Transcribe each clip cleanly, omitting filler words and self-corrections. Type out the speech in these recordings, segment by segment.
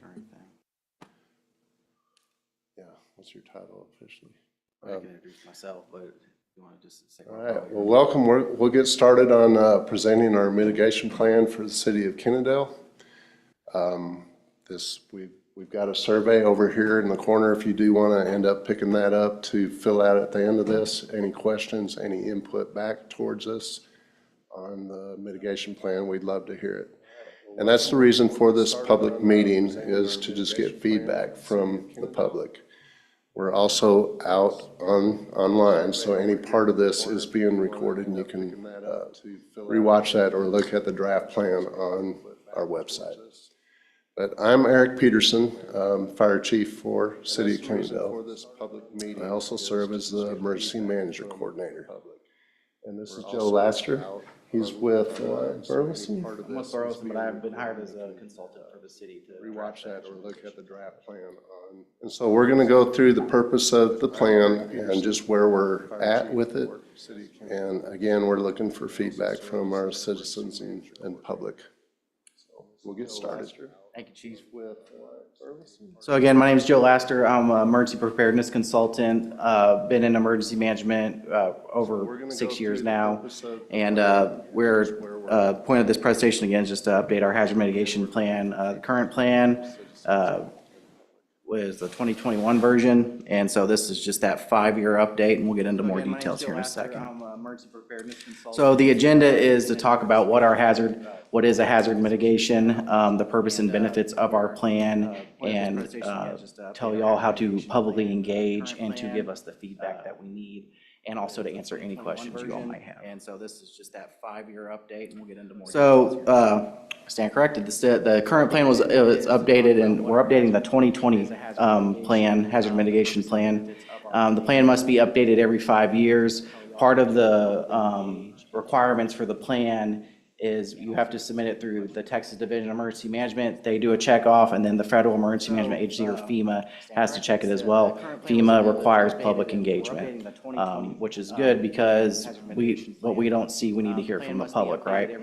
or anything. Yeah, what's your title officially? I can introduce myself, but if you want to just say. All right, well, welcome. We'll get started on presenting our mitigation plan for the city of Kennedale. We've got a survey over here in the corner if you do want to end up picking that up to fill out at the end of this. Any questions, any input back towards us on the mitigation plan, we'd love to hear it. And that's the reason for this public meeting, is to just get feedback from the public. We're also out online, so any part of this is being recorded, and you can rewatch that or look at the draft plan on our website. But I'm Eric Peterson, Fire Chief for City of Kennedale. I also serve as the Emergency Manager Coordinator. And this is Joe Laster. He's with Burleson. I'm with Burleson, but I've been hired as a consultant for the city to rewatch that or look at the draft plan on. And so we're going to go through the purpose of the plan and just where we're at with it. And again, we're looking for feedback from our citizens and public. So we'll get started. Thank you, Chief. So again, my name is Joe Laster. I'm an emergency preparedness consultant. Been in emergency management over 6 years now. And we're point of this presentation again is just to update our hazard mitigation plan. The current plan was the 2021 version. And so this is just that 5-year update, and we'll get into more details here in a second. So the agenda is to talk about what is a hazard mitigation, the purpose and benefits of our plan, and tell y'all how to publicly engage and to give us the feedback that we need, and also to answer any questions you all might have. And so this is just that 5-year update, and we'll get into more. So stand corrected. The current plan was updated, and we're updating the 2020 plan, hazard mitigation plan. The plan must be updated every 5 years. Part of the requirements for the plan is you have to submit it through the Texas Division of Emergency Management. They do a check off, and then the Federal Emergency Management Agency, or FEMA, has to check it as well. FEMA requires public engagement, which is good because what we don't see, we need to hear from the public, right?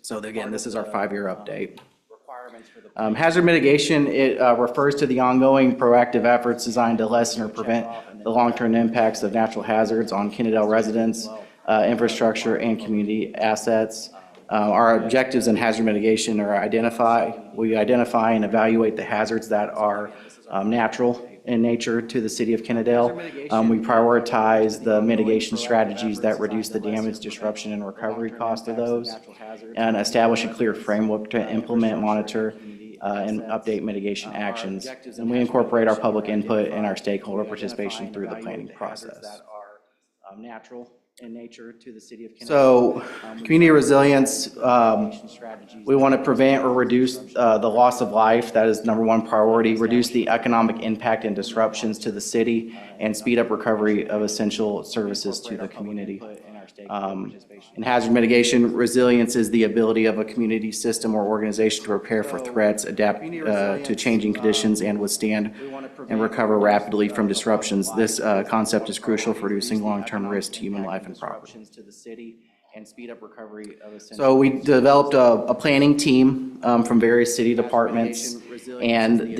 So again, this is our 5-year update. Hazard mitigation, it refers to the ongoing proactive efforts designed to lessen or prevent the long-term impacts of natural hazards on Kennedale residents, infrastructure, and community assets. Our objectives in hazard mitigation are we identify and evaluate the hazards that are natural in nature to the city of Kennedale. We prioritize the mitigation strategies that reduce the damage, disruption, and recovery cost of those, and establish a clear framework to implement, monitor, and update mitigation actions. And we incorporate our public input and our stakeholder participation through the planning process. Natural in nature to the city of Kennedale. So community resilience, we want to prevent or reduce the loss of life. That is number one priority. Reduce the economic impact and disruptions to the city, and speed up recovery of essential services to the community. In hazard mitigation, resilience is the ability of a community, system, or organization to prepare for threats, adapt to changing conditions, and withstand and recover rapidly from disruptions. This concept is crucial for reducing long-term risk to human life and property. So we developed a planning team from various city departments, and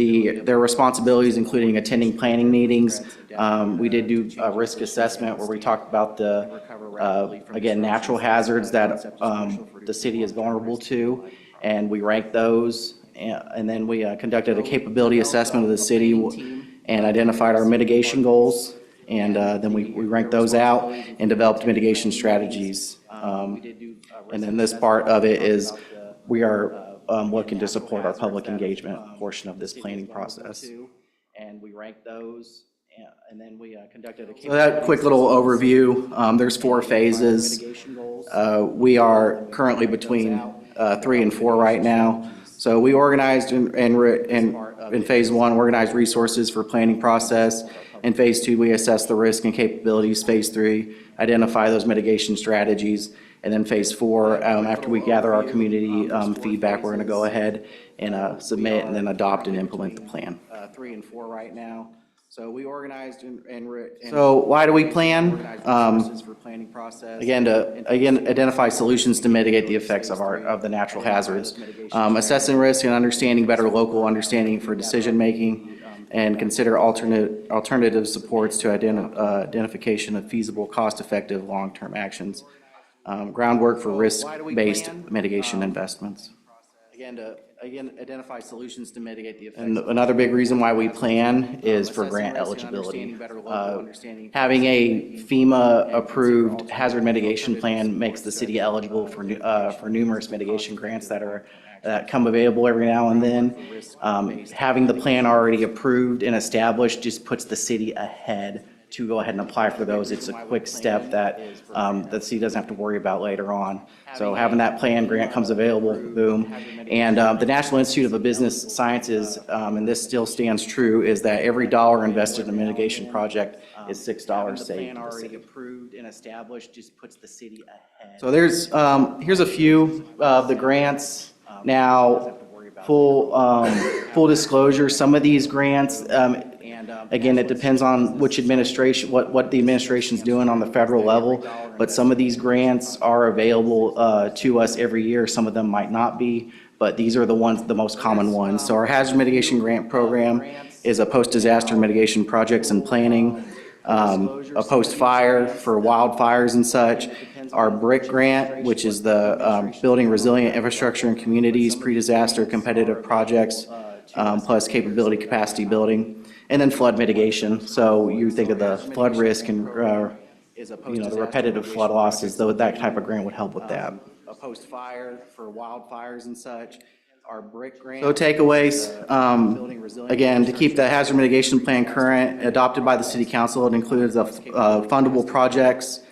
their responsibilities including attending planning meetings. We did do a risk assessment where we talked about again, natural hazards that the city is vulnerable to, and we ranked those. And then we conducted a capability assessment of the city and identified our mitigation goals. And then we ranked those out and developed mitigation strategies. And then this part of it is we are looking to support our public engagement portion of this planning process. And we ranked those. And then we conducted a. So that quick little overview. There's 4 phases. We are currently between 3 and 4 right now. So we organized in phase 1, organized resources for planning process. In phase 2, we assess the risk and capabilities. Phase 3, identify those mitigation strategies. And then phase 4, after we gather our community feedback, we're going to go ahead and submit and then adopt and implement the plan. 3 and 4 right now. So we organized so why do we plan? Again, to identify solutions to mitigate the effects of the natural hazards. Assessing risk and understanding better local understanding for decision making, and consider alternative supports to identification of feasible, cost-effective, long-term actions. Groundwork for risk-based mitigation investments. Again, identify solutions to mitigate the effects. And another big reason why we plan is for grant eligibility. Having a FEMA-approved hazard mitigation plan makes the city eligible for numerous mitigation grants that come available every now and then. Having the plan already approved and established just puts the city ahead to go ahead and apply for those. It's a quick step that the city doesn't have to worry about later on. So having that plan grant comes available, boom. And the National Institute of Business Sciences, and this still stands true, is that every dollar invested in a mitigation project is $6 saved. The already approved and established just puts the city ahead. So here's a few of the grants. Now, full disclosure, some of these grants, again, it depends on which administration, what the administration's doing on the federal level, but some of these grants are available to us every year. Some of them might not be, but these are the most common ones. So our hazard mitigation grant program is a post-disaster mitigation projects and planning, a post-fire for wildfires and such. Our BRIC grant, which is the Building Resilient Infrastructure in Communities, Pre-Disaster Competitive Projects, plus capability capacity building. And then flood mitigation. So you think of the flood risk and the repetitive flood losses, though that type of grant would help with that. A post-fire for wildfires and such. Our BRIC grant. So takeaways, again, to keep the hazard mitigation plan current, adopted by the city council, it includes fundable projects,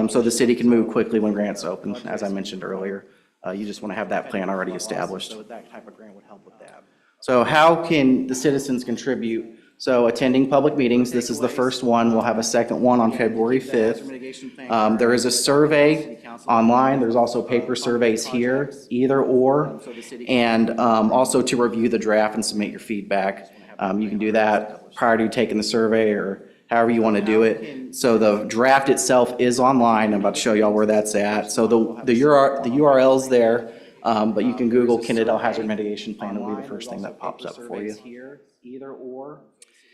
so the city can move quickly when grants open, as I mentioned earlier. You just want to have that plan already established. So that type of grant would help with that. So how can the citizens contribute? So attending public meetings, this is the first one. We'll have a second one on February 5th. There is a survey online. There's also paper surveys here, either or. And also to review the draft and submit your feedback. You can do that prior to taking the survey or however you want to do it. So the draft itself is online. I'm about to show y'all where that's at. So the URL's there. But you can Google Kennedale Hazard Mitigation Plan. It'll be the first thing that pops up for you. Either or.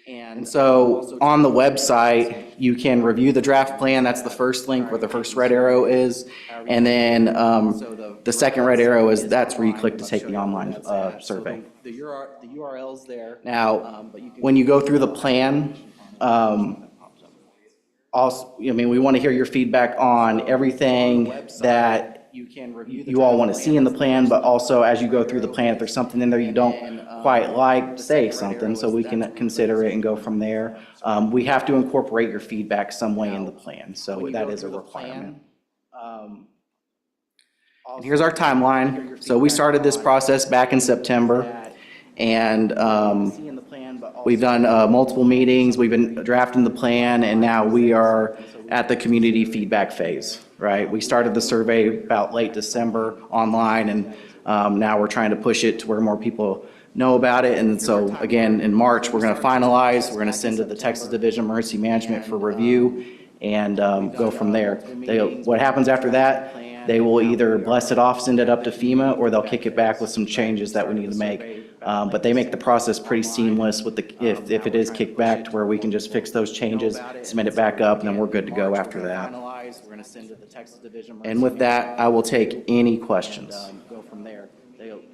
And so on the website, you can review the draft plan. That's the first link where the first red arrow is. And then the second red arrow is that's where you click to take the online survey. The URL's there. Now, when you go through the plan, also, we want to hear your feedback on everything that you all want to see in the plan, but also as you go through the plan, if there's something in there you don't quite like, say something so we can consider it and go from there. We have to incorporate your feedback some way in the plan, so that is a requirement. And here's our timeline. So we started this process back in September, and we've done multiple meetings. We've been drafting the plan, and now we are at the community feedback phase, right? We started the survey about late December online, and now we're trying to push it to where more people know about it. And so again, in March, we're going to finalize. We're going to send to the Texas Division of Emergency Management for review and go from there. What happens after that, they will either bless it off, send it up to FEMA, or they'll kick it back with some changes that we need to make. But they make the process pretty seamless with if it is kicked back to where we can just fix those changes, submit it back up, and then we're good to go after that. And with that, I will take any questions. Go from there.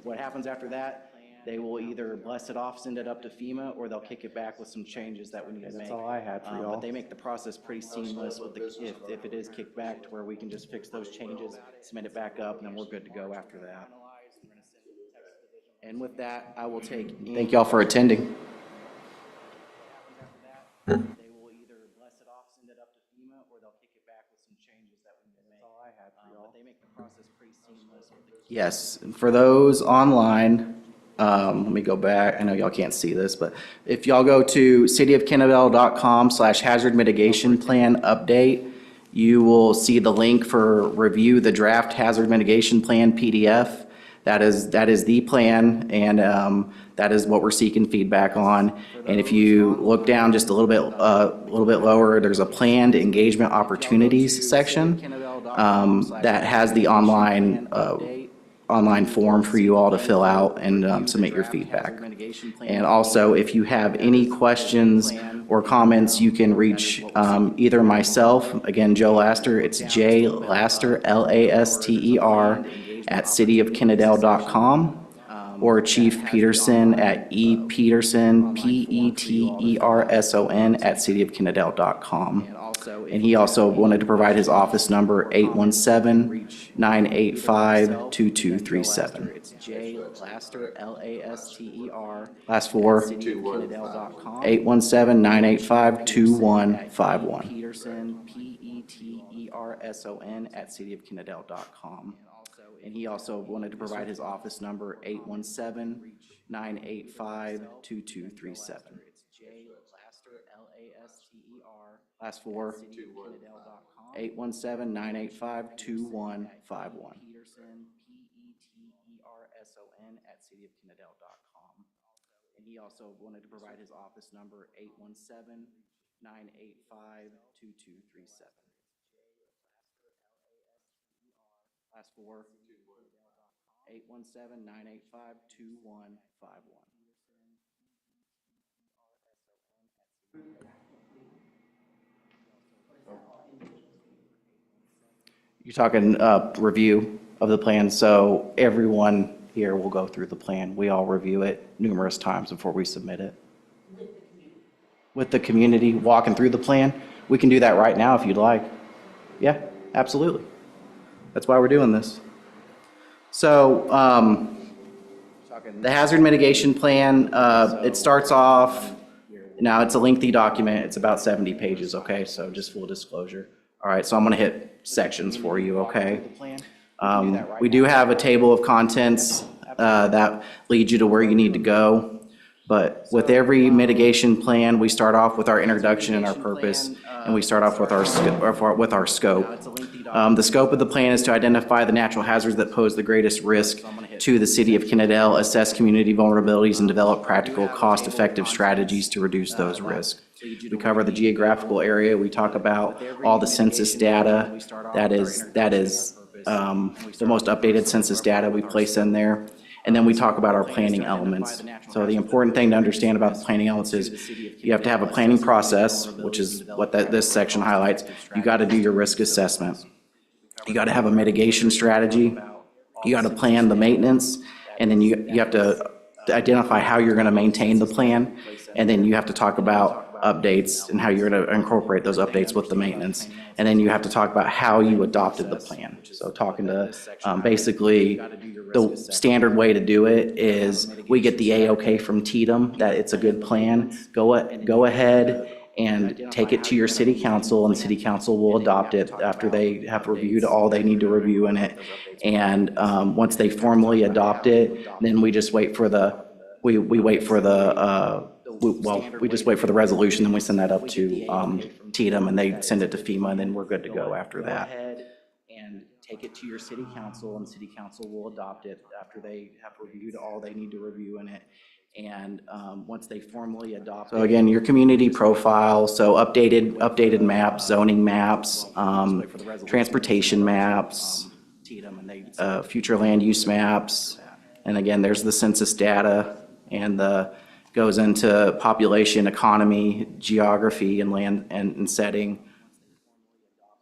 What happens after that, they will either bless it off, send it up to FEMA, or they'll kick it back with some changes that we need to make. That's all I had for y'all. But they make the process pretty seamless with if it is kicked back to where we can just fix those changes, submit it back up, and then we're good to go after that. And with that, I will take. Thank y'all for attending. They will either bless it off, send it up to FEMA, or they'll kick it back with some changes that we need to make. That's all I had for y'all. But they make the process pretty seamless. Yes, and for those online. Let me go back. I know y'all can't see this, but if y'all go to cityofkennedale.com/hazard mitigation plan update, you will see the link for review the draft hazard mitigation plan PDF. That is the plan, and that is what we're seeking feedback on. And if you look down just a little bit lower, there's a planned engagement opportunities section that has the online form for you all to fill out and submit your feedback. And also, if you have any questions or comments, you can reach either myself, again, Joe Laster, it's J Laster, Laster, at cityofkennedale.com, or Chief Peterson at epeterson, Peterson, at cityofkennedale.com. And he also wanted to provide his office number, 817-985-2237. It's J Laster, Laster. Last four, 817-985-2151. Peterson, Peterson, at cityofkennedale.com. And he also wanted to provide his office number, 817-985-2237. Last four, 817-985-2151. Peterson, at cityofkennedale.com. And he also wanted to provide his office number, 817-985-2237. Last four, 817-985-2151. You're talking review of the plan, so everyone here will go through the plan. We all review it numerous times before we submit it. With the community, walking through the plan, we can do that right now if you'd like. Yeah, absolutely. That's why we're doing this. So the hazard mitigation plan, it starts off, now it's a lengthy document, it's about 70 pages, okay? So just full disclosure. All right, so I'm gonna hit sections for you, okay? We do have a table of contents that leads you to where you need to go. But with every mitigation plan, we start off with our introduction and our purpose, and we start off with our scope. The scope of the plan is to identify the natural hazards that pose the greatest risk to the city of Kennedale, assess community vulnerabilities, and develop practical, cost-effective strategies to reduce those risks. We cover the geographical area. We talk about all the census data. That is the most updated census data we place in there. And then we talk about our planning elements. So the important thing to understand about the planning elements is you have to have a planning process, which is what this section highlights. You got to do your risk assessment. You got to have a mitigation strategy. You got to plan the maintenance, and then you have to identify how you're going to maintain the plan, and then you have to talk about updates and how you're going to incorporate those updates with the maintenance. And then you have to talk about how you adopted the plan. So talking to basically the standard way to do it is we get the A-OK from TDM that it's a good plan. Go ahead and take it to your city council, and city council will adopt it after they have reviewed all they need to review in it. And once they formally adopt it, then we just wait for the we wait for the we just wait for the resolution, and we send that up to TDM, and they send it to FEMA, and then we're good to go after that. Go ahead and take it to your city council, and city council will adopt it after they have reviewed all they need to review in it. And once they formally adopt. So again, your community profile, so updated maps, zoning maps, transportation maps, future land use maps, and again, there's the census data, and the goes into population, economy, geography, and land and setting.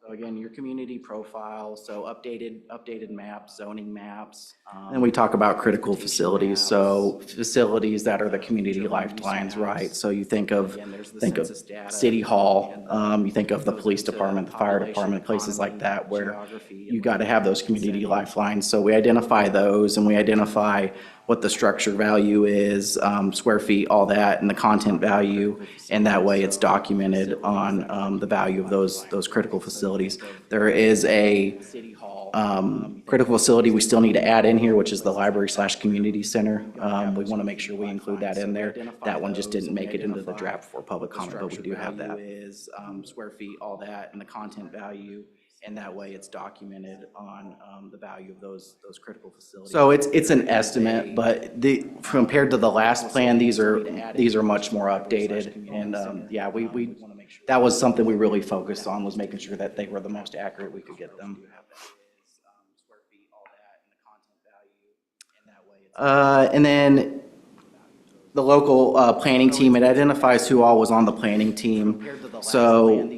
So again, your community profile, so updated maps, zoning maps. And we talk about critical facilities, so facilities that are the community lifelines, right? So you think of City Hall, you think of the police department, the fire department, places like that where you got to have those community lifelines. So we identify those, and we identify what the structure value is, square feet, all that, and the content value, and that way it's documented on the value of those critical facilities. There is a critical facility we still need to add in here, which is the library/community center. We want to make sure we include that in there. That one just didn't make it into the draft for public comment, but we do have that. Is square feet, all that, and the content value, And that way it's documented on the value of those critical facilities. So it's an estimate, but compared to the last plan, these are much more updated. And yeah, that was something we really focused on, was making sure that they were the most accurate we could get them. And then the local planning team, it identifies who all was on the planning team. So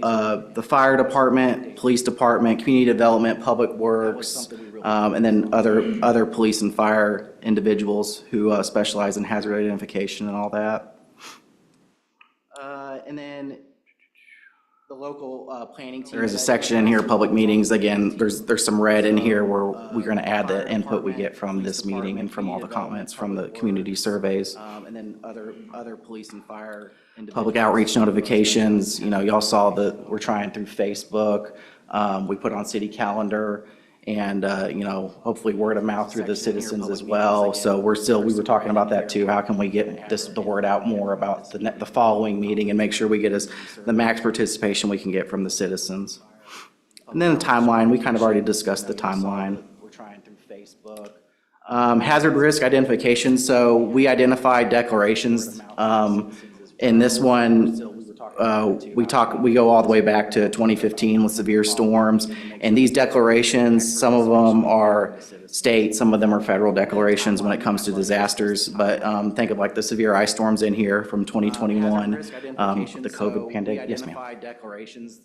the fire department, police department, community development, public works, and then other police and fire individuals who specialize in hazard identification and all that. And then the local planning team. There is a section in here, public meetings. Again, there's some red in here where we're going to add the input we get from this meeting and from all the comments from the community surveys. And then other police and fire. Public outreach notifications. You know, y'all saw that we're trying through Facebook. We put on city calendar. And, you know, hopefully word of mouth through the citizens as well. So we were talking about that too. How can we get the word out more about the following meeting and make sure we get the max participation we can get from the citizens? And then the timeline, we kind of already discussed the timeline. We're trying through Facebook. Hazard risk identification. So we identified declarations. In this one, we go all the way back to 2015 with severe storms, and these declarations, some of them are state, some of them are federal declarations when it comes to disasters. But think of like the severe ice storms in here from 2021, the COVID pandemic. Yes, ma'am. Declarations.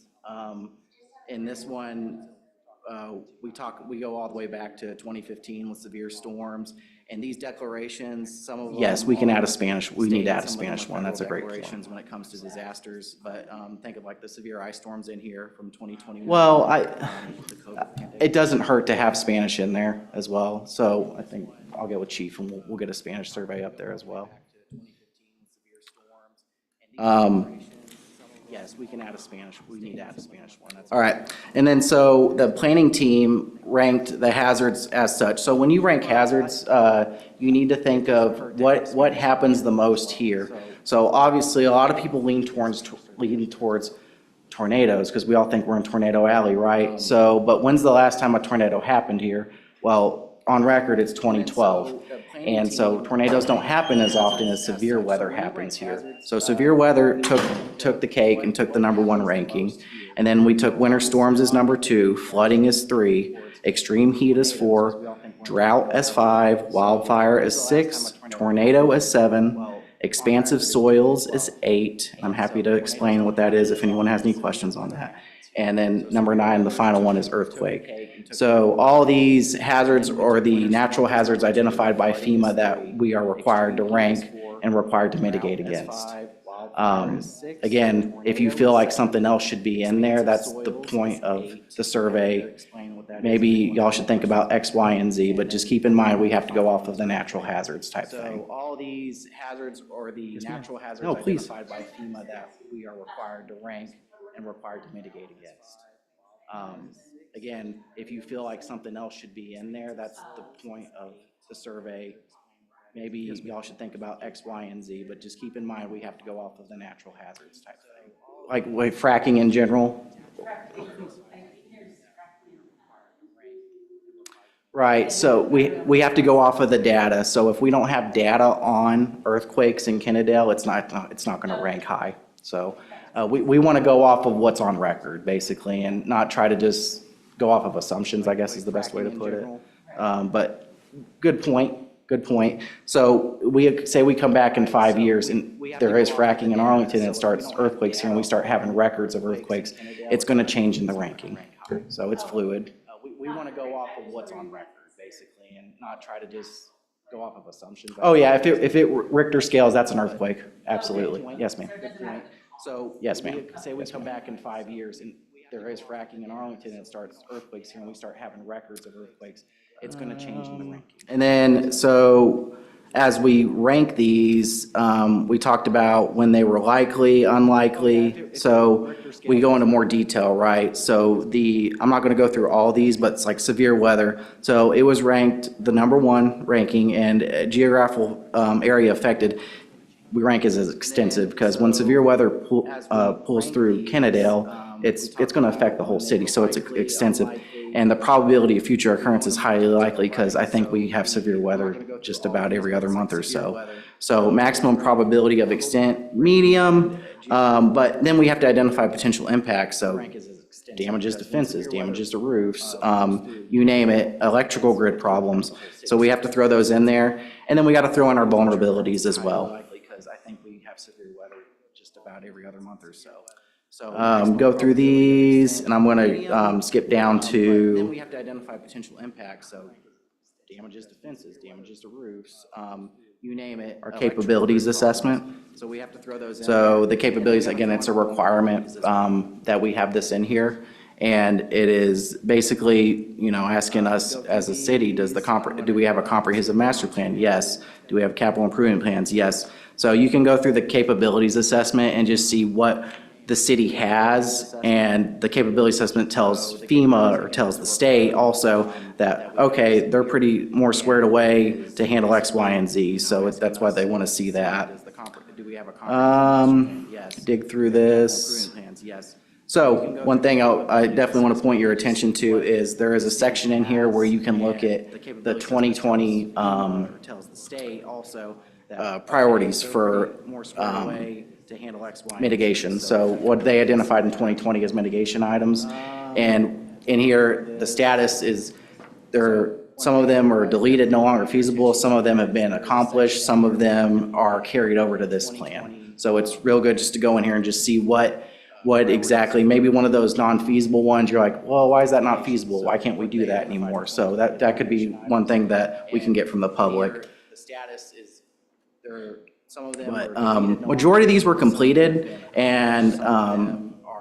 In this one, we go all the way back to 2015 with severe storms. And these declarations, some of them. Yes, we can add a Spanish. We need to add a Spanish one. That's a great point. When it comes to disasters, but think of like the severe ice storms in here from 2021. Well, it doesn't hurt to have Spanish in there as well. So I think I'll get with Chief and we'll get a Spanish survey up there as well. Yes, we can add a Spanish. We need to add a Spanish one. All right. And then so the planning team ranked the hazards as such. So when you rank hazards, you need to think of what happens the most here. So obviously a lot of people lean towards tornadoes because we all think we're in Tornado Alley, right? So, but when's the last time a tornado happened here? Well, on record, it's 2012. And so tornadoes don't happen as often as severe weather happens here. So severe weather took the cake and took the #1 ranking. And then we took winter storms as #2, flooding as 3, extreme heat as 4, drought as 5, wildfire as 6, tornado as 7, expansive soils is 8. I'm happy to explain what that is if anyone has any questions on that. And then #9, the final one, is earthquake. So all these hazards or the natural hazards identified by FEMA that we are required to rank and required to mitigate against. Again, if you feel like something else should be in there, that's the point of the survey. Maybe y'all should think about X, Y, and Z, but just keep in mind we have to go off of the natural hazards type thing. So all these hazards or the natural hazards identified by FEMA that we are required to rank and required to mitigate against. Again, if you feel like something else should be in there, that's the point of the survey. Maybe y'all should think about X, Y, and Z, but just keep in mind we have to go off of the natural hazards type thing. Like fracking in general? Right, so we have to go off of the data. So if we don't have data on earthquakes in Kennedale, it's not going to rank high. So we want to go off of what's on record, basically, and not try to just go off of assumptions, I guess is the best way to put it. But good point. Good point. So we say we come back in 5 years and there is fracking in Arlington and it starts earthquakes here and we start having records of earthquakes, it's going to change in the ranking. So it's fluid. We want to go off of what's on record, basically, and not try to just go off of assumptions. Oh yeah, if it Richter scales, that's an earthquake. Absolutely. Yes, ma'am. Good point. So yes, ma'am. Say we come back in 5 years and there is fracking in Arlington and it starts earthquakes here and we start having records of earthquakes, it's going to change in the ranking. And then, so as we rank these, we talked about when they were likely, unlikely. So we go into more detail, right? So I'm not going to go through all these, but it's like severe weather. So it was ranked the #1 ranking and geographical area affected. we rank as extensive because when severe weather pulls through Kennedale, it's going to affect the whole city, so it's extensive. And the probability of future occurrence is highly likely because I think we have severe weather just about every other month or so. So maximum probability of extent, medium, but then we have to identify potential impacts. So damages to fences, damages to roofs, you name it, electrical grid problems. So we have to throw those in there. And then we got to throw in our vulnerabilities as well. Because I think we have severe weather just about every other month or so. So go through these, and I'm going to skip down to. Then we have to identify potential impacts. So damages to fences, damages to roofs, you name it. Our capabilities assessment. So we have to throw those in. So the capabilities, again, it's a requirement that we have this in here. And it is basically, asking us as a city, do we have a comprehensive master plan? Yes. Do we have capital improvement plans? Yes. So you can go through the capabilities assessment and just see what the city has, and the capability assessment tells FEMA or tells the state also that, okay, they're pretty more squared away to handle X, Y, and Z. So that's why they want to see that. Dig through this. So one thing I definitely want to point your attention to is there is a section in here where you can look at the 2020 priorities for mitigation. So what they identified in 2020 as mitigation items. And in here, the status is some of them are deleted, no longer feasible. Some of them have been accomplished. Some of them are carried over to this plan. So it's real good just to go in here and just see what exactly, maybe one of those non-feasible ones, you're like, well, why is that not feasible? Why can't we do that anymore? So that could be one thing that we can get from the public. The status is some of them, but majority of these were completed, and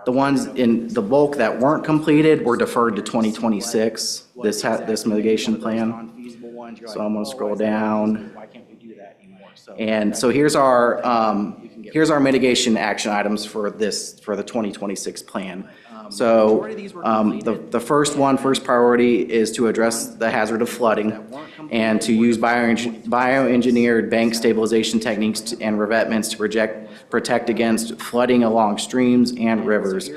the ones in the bulk that weren't completed were deferred to 2026. This mitigation plan. So I'm going to scroll down, and so here's our mitigation action items for the 2026 plan. So the first priority is to address the hazard of flooding and to use bioengineered bank stabilization techniques and revetments to protect against flooding along streams and rivers.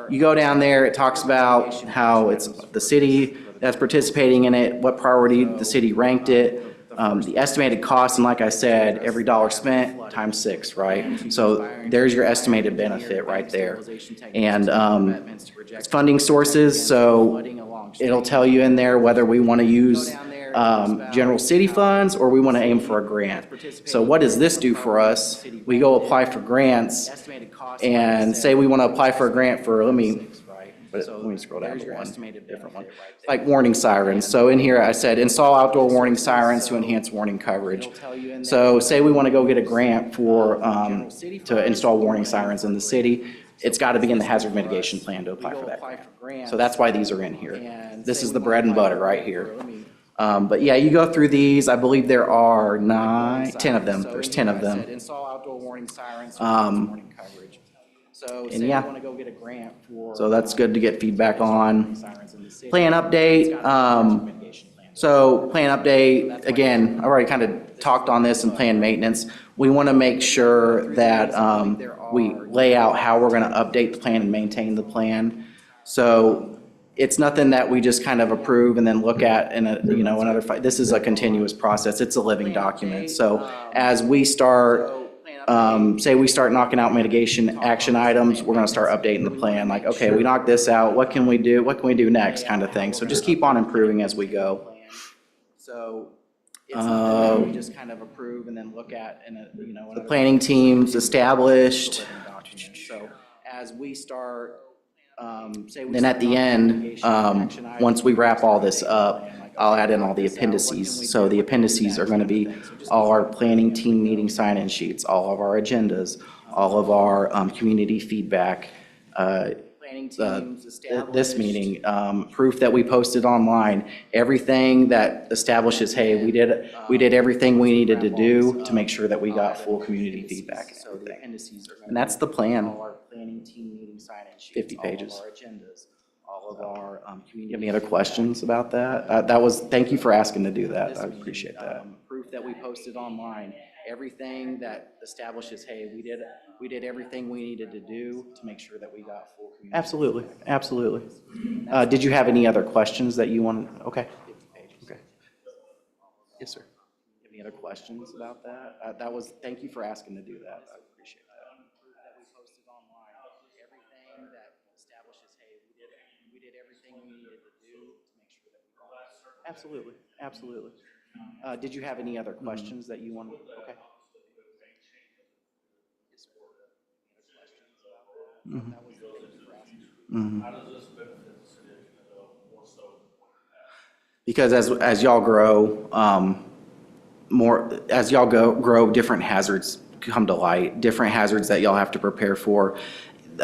You go down there, it talks about how it's the city that's participating in it, what priority the city ranked it, the estimated cost, and like I said, every dollar spent times 6, right? So there's your estimated benefit right there. And it's funding sources, so it'll tell you in there whether we want to use general city funds or we want to aim for a grant. So what does this do for us? We go apply for grants and say we want to apply for a grant for, let me scroll down to one different one. Like warning sirens. So in here I said install outdoor warning sirens to enhance warning coverage. So say we want to go get a grant for to install warning sirens in the city. It's got to be in the hazard mitigation plan to apply for that grant. So that's why these are in here. This is the bread and butter right here. But yeah, you go through these. I believe there are 10 of them. There's 10 of them. Install outdoor warning sirens warning coverage. And yeah, so that's good to get feedback on. Plan update. So plan update, again, I've already kind of talked on this in plan maintenance. We want to make sure that we lay out how we're going to update the plan and maintain the plan. So it's nothing that we just kind of approve and then look at in another fight. This is a continuous process. It's a living document. So as we start say we start knocking out mitigation action items, we're going to start updating the plan. Like, okay, we knocked this out. What can we do? What can we do next, kind of thing. So just keep on improving as we go. So it's something that we just kind of approve and then look at the planning team's established. So as we start, then at the end, once we wrap all this up, I'll add in all the appendices. So the appendices are going to be all our planning team meeting sign-in sheets, all of our agendas, all of our community feedback, this meeting, proof that we posted online, everything that establishes, hey, we did everything we needed to do to make sure that we got full community feedback and everything. And that's the plan. 50 pages. All of our community. Any other questions about that? Thank you for asking to do that. I appreciate that. Proof that we posted online, everything that establishes, hey, we did everything we needed to do to make sure that we got full community. Absolutely, absolutely. Did you have any other questions that you want? Okay. Okay. Yes, sir. Any other questions about that? Thank you for asking to do that. I appreciate that. That we posted online, everything that establishes, hey, we did everything we needed to do to make sure that we got. Absolutely, absolutely. Did you have any other questions that you want? Okay. Mm-hmm. Mm-hmm. Because as y'all grow, as y'all grow, different hazards come to light, different hazards that y'all have to prepare for.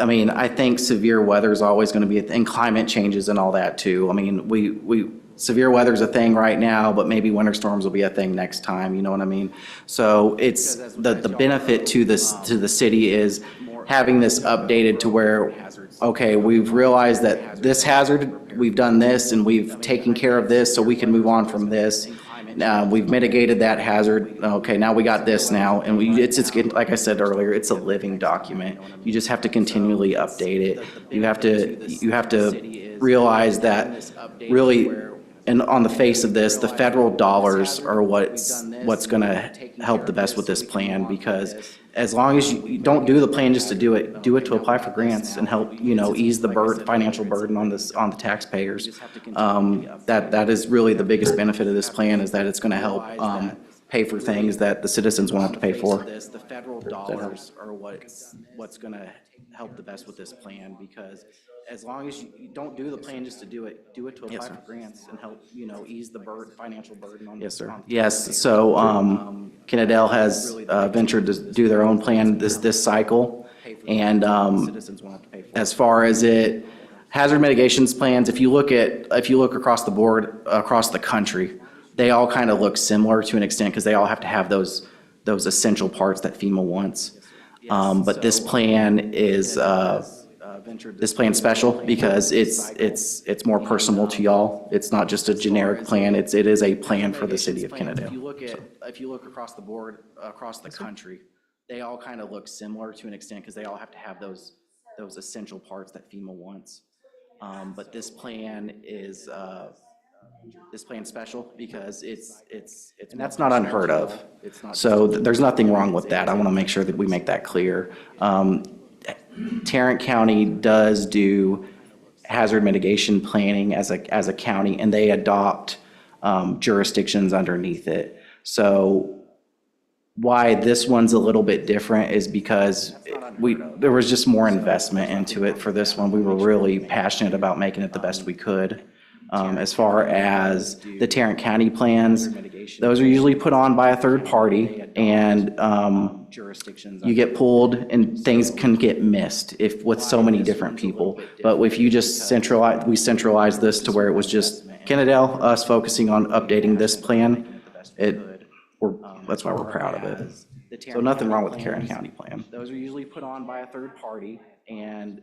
I mean, I think severe weather is always going to be and climate changes and all that too. I mean, severe weather is a thing right now, but maybe winter storms will be a thing next time. You know what I mean? So it's the benefit to the city is having this updated to where, okay, we've realized that this hazard, we've done this and we've taken care of this, so we can move on from this. We've mitigated that hazard. Okay, now we got this now, and it's like I said earlier, it's a living document. You just have to continually update it. You have to realize that really, and on the face of this, the federal dollars are what's going to help the best with this plan, because as long as you don't do the plan just to do it to apply for grants and help, ease the financial burden on the taxpayers. That is really the biggest benefit of this plan, is that it's going to help pay for things that the citizens won't have to pay for. The federal dollars are what's going to help the best with this plan, because as long as you don't do the plan just to do it to apply for grants and help, ease the financial burden on. Yes, sir. Yes, so Kennedale has ventured to do their own plan this cycle, and as far as hazard mitigations plans, if you look across the board, across the country, they all kind of look similar to an extent, because they all have to have those essential parts that FEMA wants. But this plan is special because it's more personal to y'all. It's not just a generic plan. It is a plan for the city of Kennedale. If you look across the board, across the country, they all kind of look similar to an extent, because they all have to have those essential parts that FEMA wants. But this plan is special because and that's not unheard of. So there's nothing wrong with that. I want to make sure that we make that clear. Tarrant County does do hazard mitigation planning as a county, and they adopt jurisdictions underneath it. So why this one's a little bit different is because there was just more investment into it for this one. We were really passionate about making it the best we could. As far as the Tarrant County plans, those are usually put on by a third party, and you get pulled and things can get missed with so many different people. But if you just we centralized this to where it was just Kennedale, us focusing on updating this plan, that's why we're proud of it. So nothing wrong with the Tarrant County plan. Those are usually put on by a third party, and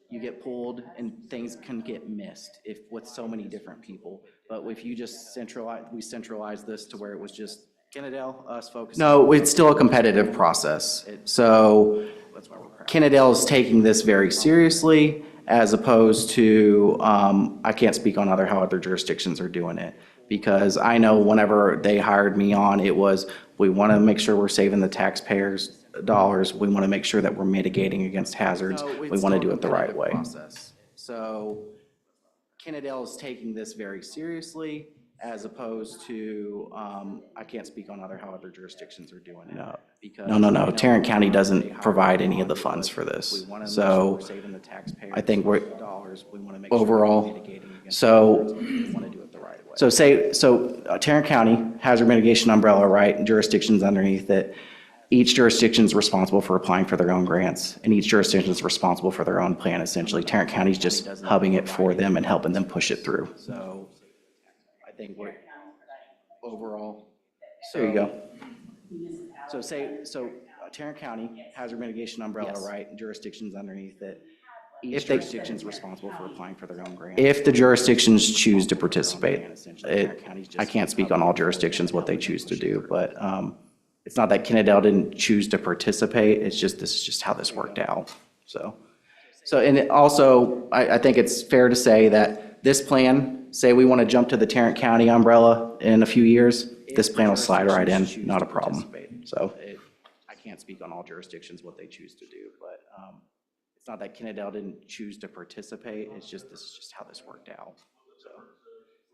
you get pulled and things can get missed with so many different people. But if you just we centralized this to where it was just Kennedale, us focusing. No, it's still a competitive process. So Kennedale is taking this very seriously, as opposed to, I can't speak on how other jurisdictions are doing it, because I know whenever they hired me on, it was, we want to make sure we're saving the taxpayers dollars. We want to make sure that we're mitigating against hazards. We want to do it the right way. So Kennedale is taking this very seriously, as opposed to, I can't speak on how other jurisdictions are doing it. No. Tarrant County doesn't provide any of the funds for this. So I think we're overall. So Tarrant County hazard mitigation umbrella, right, and jurisdictions underneath it. Each jurisdiction is responsible for applying for their own grants, and each jurisdiction is responsible for their own plan, essentially. Tarrant County is just hubbing it for them and helping them push it through. So I think we're overall. There you go. So Tarrant County hazard mitigation umbrella, right, and jurisdictions underneath it. Each jurisdiction is responsible for applying for their own grants. If the jurisdictions choose to participate, I can't speak on all jurisdictions what they choose to do, but it's not that Kennedale didn't choose to participate, it's just, this is just how this worked out, so. So, and it also, I think it's fair to say that this plan, say we want to jump to the Tarrant County umbrella in a few years, this plan will slide right in, not a problem. So I can't speak on all jurisdictions, what they choose to do, but it's not that Kennedale didn't choose to participate, it's just, this is just how this worked out, so.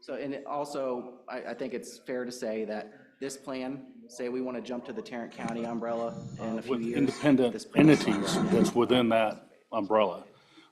So, and it also, I think it's fair to say that this plan, say we want to jump to the Tarrant County umbrella in a few with years. independent this plan will slide entities right in. that's within that umbrella.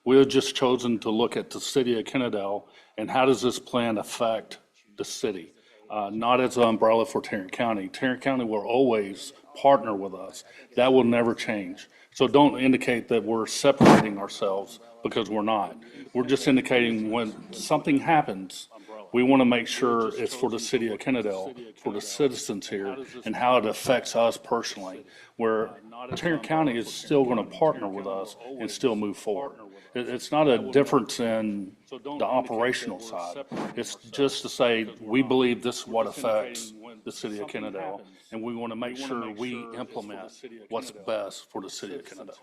We have just chosen to look at the city of Kennedale and how does this plan affect the city? Not as an umbrella for Tarrant County. Tarrant County will always partner with us. That will never change. So don't indicate that we're separating ourselves because we're not. We're just indicating when something happens, we want to make sure it's for the city of Kennedale, for the citizens here, and how it affects us personally, where Tarrant County is still going to partner with us and still move forward. It's not a difference in the operational side. It's just to say, we believe this is what affects the city of Kennedale, and we want to make sure we implement what's best for the city of Kennedale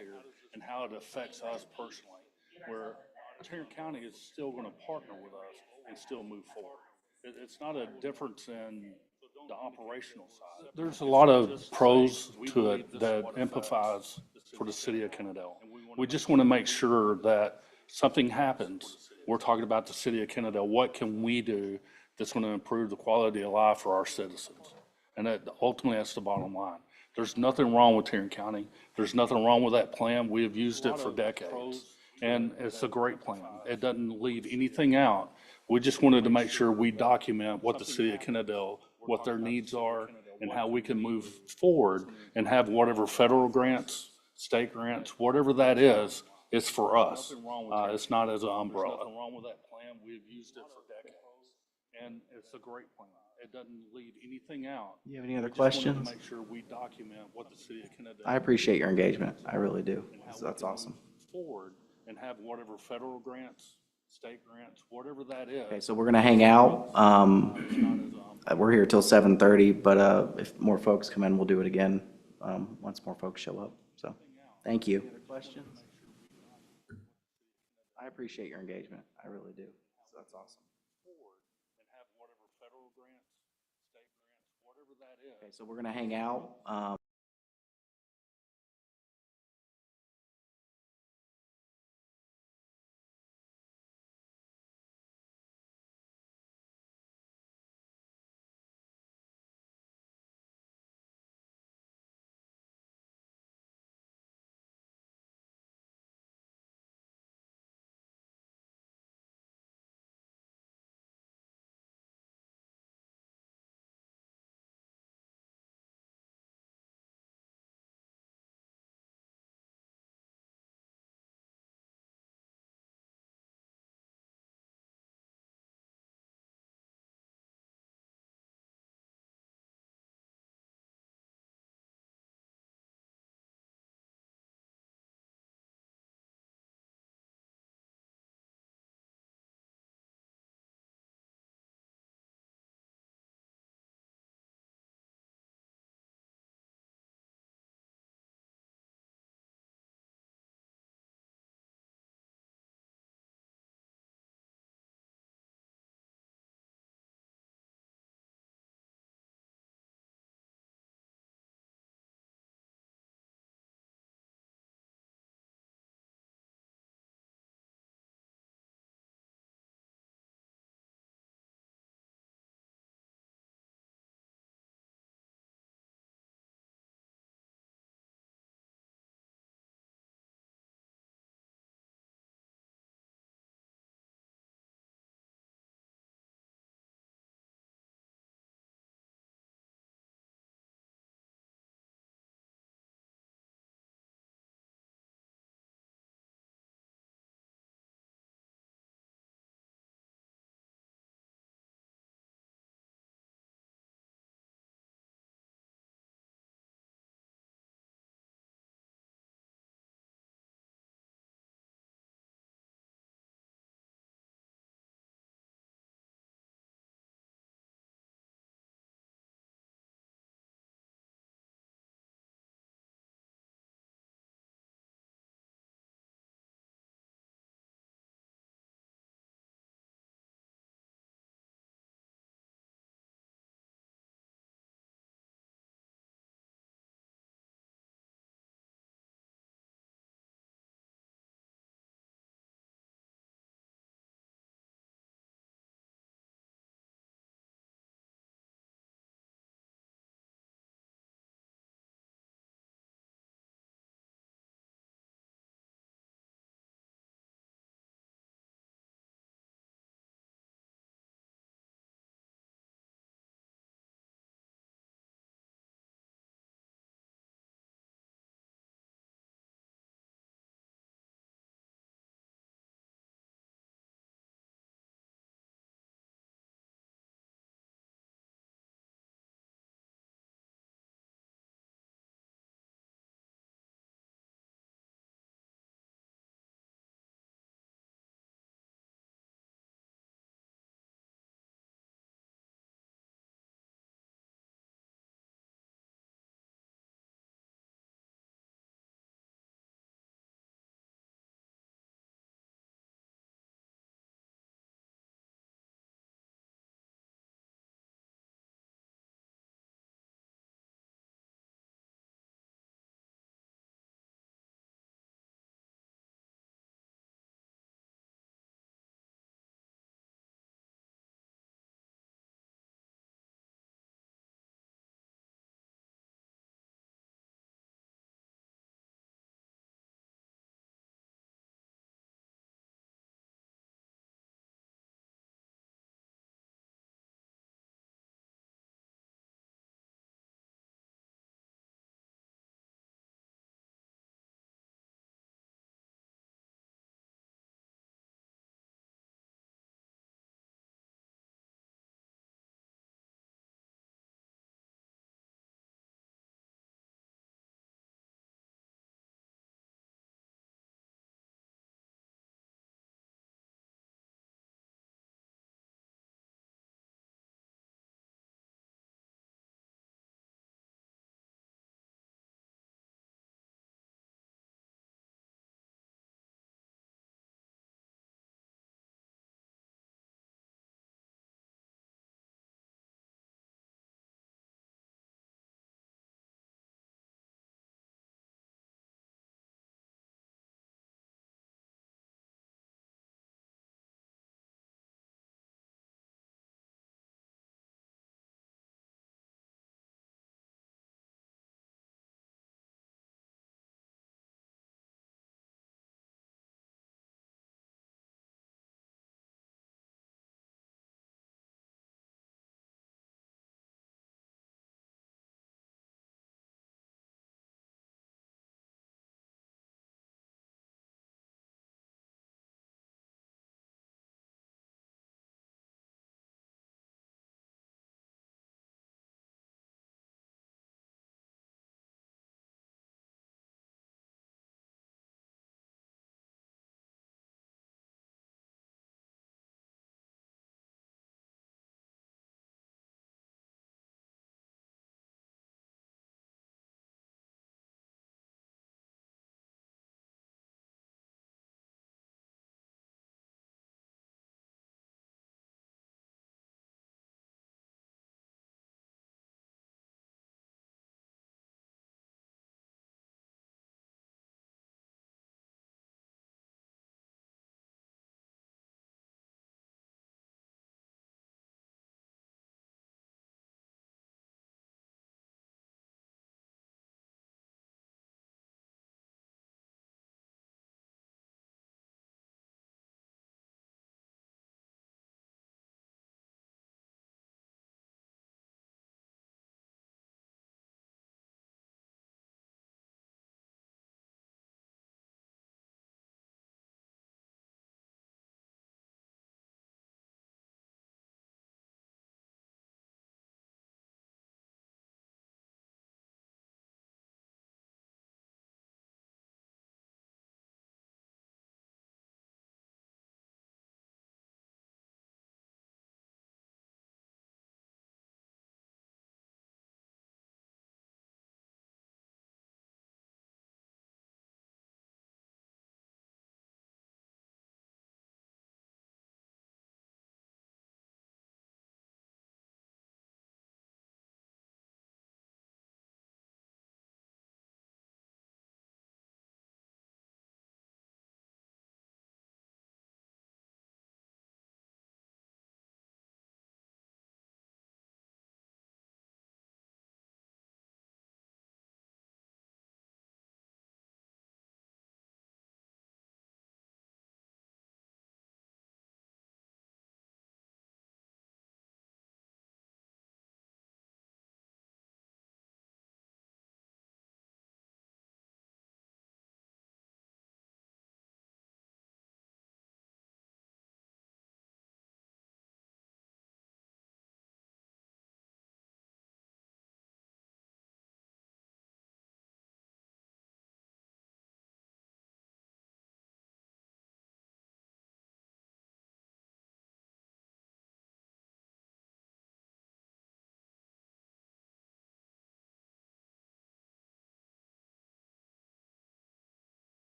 and how it affects us personally, where Tarrant County is still going to partner with us and still move forward. It's not a difference in the operational side. There's a lot of pros to it that empathize for the city of Kennedale. We just want to make sure that something happens. We're talking about the city of Kennedale. What can we do that's going to improve the quality of life for our citizens? And that ultimately, that's the bottom line. There's nothing wrong with Tarrant County. There's nothing wrong with that plan. We have used it for decades. And it's a great plan. It doesn't leave anything out. We just wanted to make sure we document what the city of Kennedale, what their needs are, and how we can move forward and have whatever federal grants, state grants, whatever that is, it's for us. It's not as an umbrella. There's nothing wrong with that plan. We've used it for decades. And it's a great plan. It doesn't leave anything out. You have any other We just wanted to questions? make sure we document what the city of Kennedale. I appreciate your engagement, I really do, so that's awesome. Forward and have whatever federal grants, state grants, whatever that is. Okay, so we're gonna hang out. We're here till 7:30, but if more folks come in, we'll do it again once more folks show up. So, thank you. Any other questions? I appreciate your engagement. I really do. So that's awesome. And have whatever federal grants, state grants, whatever that is. Okay, so we're gonna hang out.